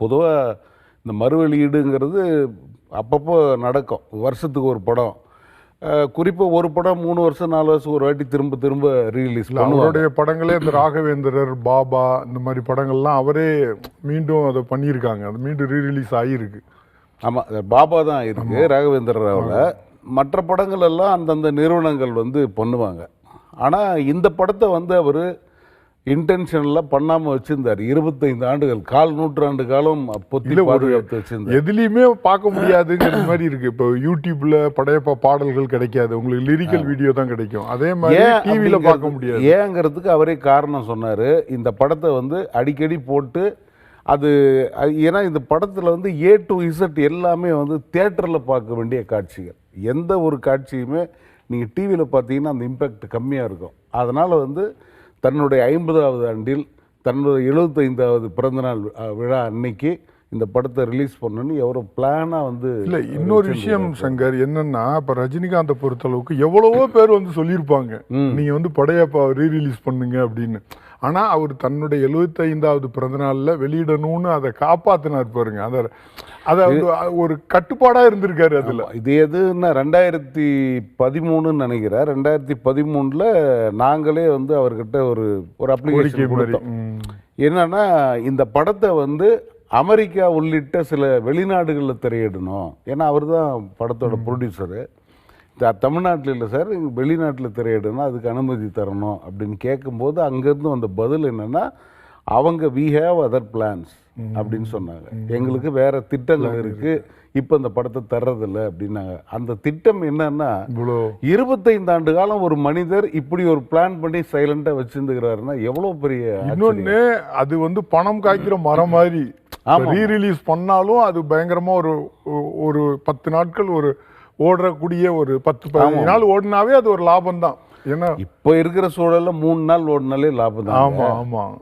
பொதுவாக இந்த மறுவெளியீடுங்கிறது அப்பப்போ நடக்கும், வருஷத்துக்கு ஒரு படம். குறிப்பாக ஒரு படம் 3 வருஷம் 4 வருஷம் ஒரு வாட்டி திரும்ப திரும்ப ரீலீஸ் பண்ணுவாங்க. அவருடைய படங்களே இந்த ராகவேந்திரர், பாபா இந்த மாதிரி படங்கள்லாம் அவரே மீண்டும் அதை பண்ணியிருக்காங்க. அது மீண்டும் ரீரிலீஸ் ஆகியிருக்கு. ஆமாம், பாபா தான் இருக்கு ராகவேந்திர ராவில். மற்ற படங்கள் எல்லாம் அந்தந்த நிறுவனங்கள் வந்து பண்ணுவாங்க. ஆனால் இந்த படத்தை வந்து அவர் இன்டென்ஷனலாக பண்ணாமல் வச்சுருந்தார். 25 ஆண்டுகள், 1/4 நூற்றாண்டு காலம் பொத்தி பாதுகாத்து வச்சுருந்தார். எதுலேயுமே பார்க்க முடியாதுங்கிற மாதிரி இருக்குது. இப்போ யூடியூப்பில் படையப்பா பாடல்கள் கிடைக்காது, உங்களுக்கு லிரிக்கல் வீடியோ தான் கிடைக்கும். அதே மாதிரி டிவியில் பார்க்க முடியாது. ஏங்கிறதுக்கு அவரே காரணம் சொன்னார். இந்த படத்தை வந்து அடிக்கடி போட்டு அது ஏன்னா இந்த படத்தில் வந்து A to Z எல்லாமே வந்து தியேட்டரில் பார்க்க வேண்டிய காட்சிகள். எந்த ஒரு காட்சியுமே நீங்கள் டிவியில் பார்த்தீங்கன்னா அந்த இம்பேக்ட் கம்மியாக இருக்கும். அதனால் வந்து தன்னுடைய 50வது ஆண்டில் தன்னுடைய 75வது பிறந்தநாள் விழா அன்னைக்கு இந்த படத்தை ரிலீஸ் பண்ணணும்னு எவ்வளோ பிளானாக வந்து. இல்லை, இன்னொரு விஷயம் சங்கர் என்னன்னா, இப்போ ரஜினிகாந்தை பொறுத்தளவுக்கு எவ்வளவோ பேர் வந்து சொல்லியிருப்பாங்க நீங்கள் வந்து படையப்பா ரீரிலீஸ் பண்ணுங்க அப்படின்னு. ஆனால் அவர் தன்னுடைய 75வது பிறந்தநாளில் வெளியிடணும்னு அதை காப்பாற்றினார் பாருங்க. அதை ஒரு கட்டுப்பாடாக இருந்திருக்காரு அதில். இது எதுன்னா 2013 நினைக்கிறேன். 2013 நாங்களே வந்து அவர்கிட்ட ஒரு அப்ளிகேஷன் கொடுத்தோம். என்னன்னா இந்த படத்தை வந்து அமெரிக்கா உள்ளிட்ட சில வெளிநாடுகளில் திரையிடணும். ஏன்னா அவர் தான் படத்தோட ப்ரொடியூசரு. தமிழ்நாட்டில் இல்லை சார், வெளிநாட்டில் திரையிடணும், அதுக்கு அனுமதி தரணும் அப்படின்னு கேட்கும்போது அங்கேருந்து வந்த பதில் என்னென்னா, அவங்க வி ஹேவ் அதர் பிளான்ஸ் அப்படின்னு சொன்னாங்க. எங்களுக்கு வேற திட்டங்கள் இருக்குது, இப்போ இந்த படத்தை தர்றதில்லை அப்படின்னாங்க. அந்த திட்டம் என்னன்னா, 25 ஆண்டு காலம் ஒரு மனிதர் இப்படி ஒரு பிளான் பண்ணி சைலண்டாக வச்சுருந்துக்கிறாருன்னா எவ்வளோ பெரிய. இன்னொன்று, அது வந்து பணம் காய்க்கிற மரம் மாதிரி. ரீரிலீஸ் பண்ணாலும் அது பயங்கரமாக ஒரு 10 நாட்கள் ஓடக்கூடிய ஒரு 10-15 நாள் ஓடினாவே அது ஒரு லாபம் தான். ஏன்னா இப்போ இருக்கிற சூழலில் 3 நாள் ஓடினாலே லாபம் தான். ஆமாம் ஆமாம்.